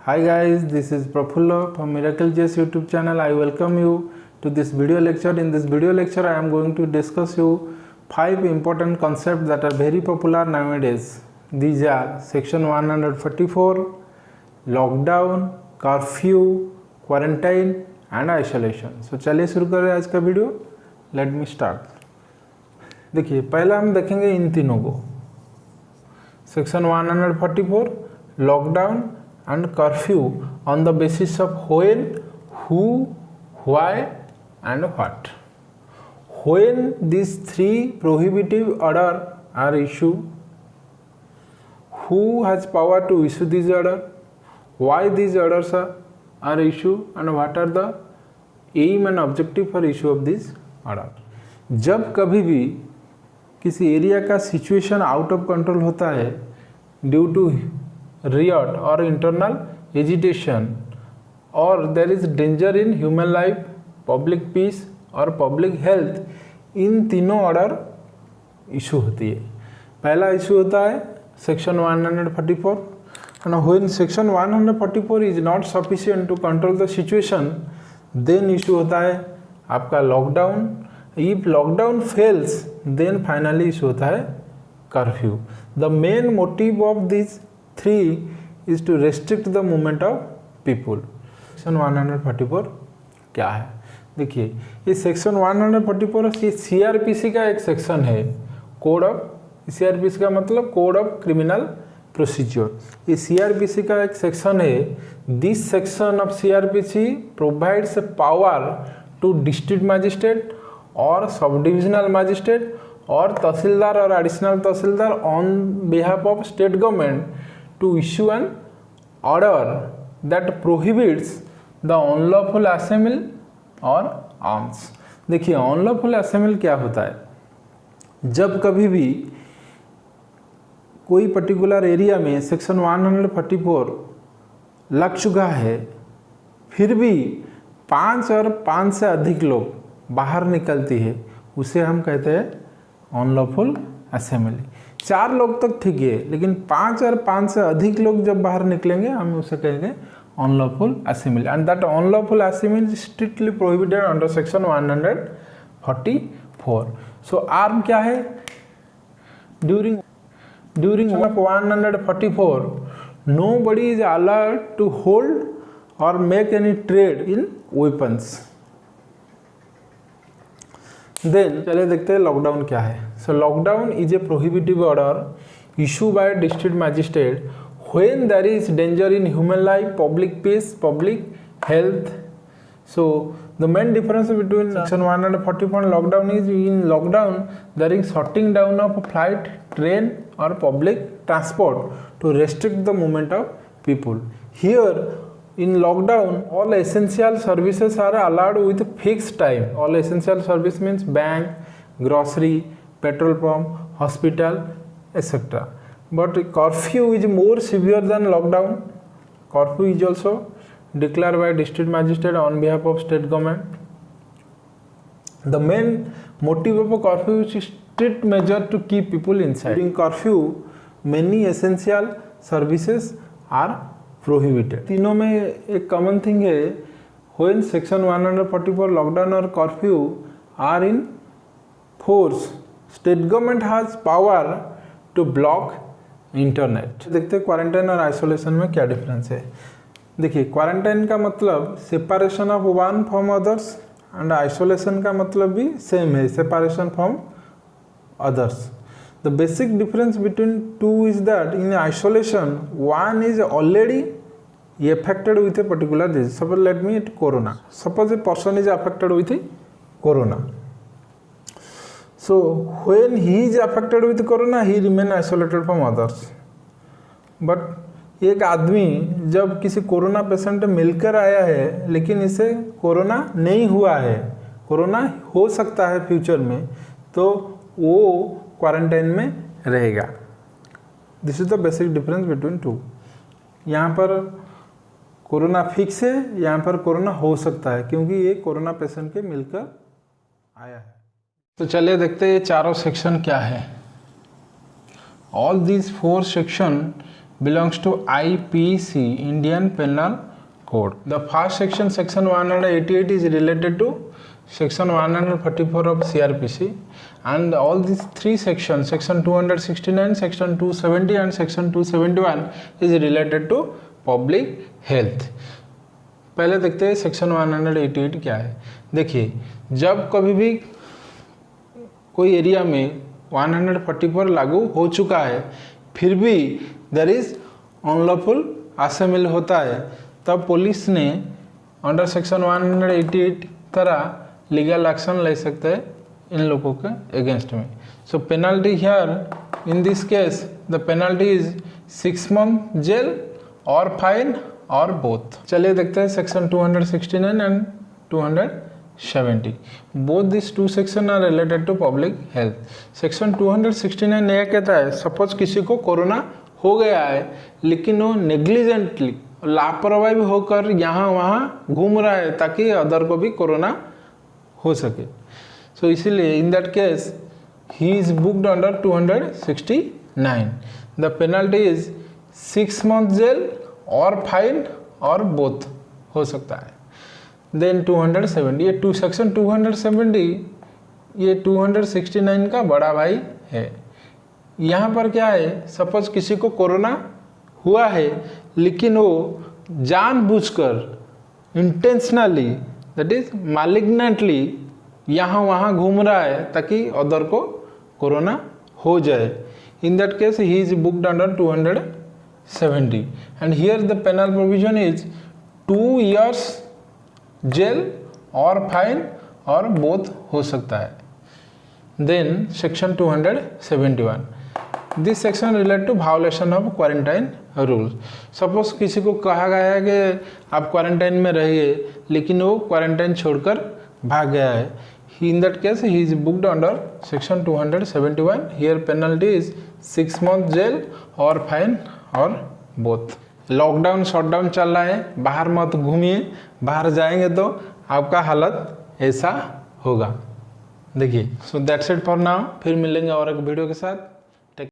Hi guys, this is Prafullo from Miracle Jess YouTube channel. I welcome you to this video lecture. In this video lecture, I am going to discuss you 5 important concepts that are very popular nowadays. These are Section 144, Lockdown, Curfew, Quarantine and Isolation. So चलिए शुरू करें आज का video. Let me start. देखिए पहला हम देखेंगे इन तीनों को. Section 144, Lockdown and curfew on the basis of when, who, why and what. When these three prohibitive orders are issued, who has power to issue these orders, why these orders are issued and what are the aim and objective for issue of this order. जब कभी भी किसी area का situation out of control होता है due to riot or internal agitation or there is danger in human life, public peace or public health, इन तीनों order issue होती है. पहला इशू होता है section 144 and when section 144 is not sufficient to control the situation, then issue होता है आपका lockdown. if lockdown fails then finally issue होता है curfew. the main motive of this 3 is to restrict the movement of people. Section 144 क्या है? देखिए ये section 144 ये सीआरपीसी का एक सेक्शन है. कोड ऑफ सीआरपीसी का मतलब कोड ऑफ क्रिमिनल प्रोसीजर. ये सीआरपीसी का एक सेक्शन है. This section of CrPC provides a power to district magistrate और सब डिविजनल मजिस्ट्रेट और तहसीलदार और additional tehsildar on behalf of state government to issue an order that prohibits the unlawful assembly or arms. देखिए unlawful assembly क्या होता है? जब कभी भी कोई पर्टिकुलर एरिया में सेक्शन 144 लग चुका है फिर भी 5 और 5 से अधिक लोग बाहर निकलती है उसे हम कहते हैं अनलॉफुल असेंबली. 4 लोग तक ठीक है लेकिन 5 और 5 से अधिक लोग जब बाहर निकलेंगे हम उसे कहेंगे unlawful assembly. And that unlawful assembly strictly prohibited under section 144. So arm क्या है? During 144 nobody is allowed to hold or make any trade in weapons. Then चलिए देखते हैं लॉकडाउन क्या है. So lockdown is a prohibitive order issue by district magistrate when there is danger in human life, public peace, public health. So the main difference between section 144 and lockdown is in lockdown there is shutting down of flight, train or public transport to restrict the movement of people. Here in lockdown all essential services are allowed with fixed time. All essential service means bank, grocery, petrol pump, hospital etc. But curfew is more severe than lockdown. Curfew is also declared by district magistrate on behalf of state government. The main motive of a curfew is strict measure to keep people inside. During curfew many essential services are prohibited. तीनों में एक common thing है when section 144 lockdown और curfew are in force state government has power to block internet. देखते हैं quarantine और isolation में क्या डिफरेंस है. देखिए क्वारंटाइन का मतलब separation of one from others and isolation का मतलब भी सेम है, separation from others. The basic difference between two is that in isolation one is already affected with a particular disease. Suppose let me it corona. Suppose a person is affected with corona. So when he is affected with corona he remain isolated from others. But एक आदमी जब किसी corona patient मिलकर आया है लेकिन इसे corona नहीं हुआ है, कोरोना हो सकता है फ्यूचर में, तो वो क्वारंटाइन में रहेगा. This is the basic difference between two. यहाँ पर कोरोना फिक्स है, यहाँ पर कोरोना हो सकता है क्योंकि ये कोरोना पेशेंट के मिलकर आया है. तो चलिए देखते हैं ये चारों सेक्शन क्या है. All these 4 section belongs to IPC, Indian Penal Code. The first section, section 188 is related to section 144 of CRPC, and all these three sections, section 269, section 270 and section 271 is related to public health. पहले देखते हैं section 188 क्या है। देखिए, जब कभी भी कोई एरिया में 144 लागू हो चुका है फिर भी देयर इज अनलॉफुल असेंबली होता है, तब पुलिस ने अंडर सेक्शन 188 तरह लीगल एक्शन ले सकते हैं इन लोगों के अगेंस्ट में। So penalty here in this case the penalty is 6 month jail और फाइन और बोथ। चलिए देखते हैं section 269 and 270। Both this two section are related to public health. Section 269 यह कहता है सपोज किसी को कोरोना हो गया है लेकिन वो नेग्लिजेंटली लापरवाही होकर यहाँ वहाँ घूम रहा है ताकि अदर को भी कोरोना हो सके। सो इसीलिए in that case he is booked under 269। The penalty is 6 month jail और फाइन और बोथ हो सकता है। देन 270, ये सेक्शन 270 ये 269 का बड़ा भाई है। यहाँ पर क्या है, सपोज किसी को कोरोना हुआ है लेकिन वो जानबूझकर इंटेंशनली दैट इज मालिग्नेंटली यहाँ वहाँ घूम रहा है ताकि अदर को कोरोना हो जाए। In that case he is booked under 270 and here the penal provision is 2 years jail और फाइन और बोथ हो सकता है। Then section 271, this section relate to violation of quarantine rule. Suppose किसी को कहा गया है कि आप क्वारंटाइन में रहिए लेकिन वो क्वारंटाइन छोड़कर भाग गया है। In that case he is booked under section 271। Here penalty is 6 month jail और फाइन और बोथ। लॉकडाउन शॉटडाउन चल रहा है, बाहर मत घूमिए, बाहर जाएंगे तो आपका हालत ऐसा होगा। देखिए, so that's it for now. फिर मिलेंगे और एक वीडियो के साथ।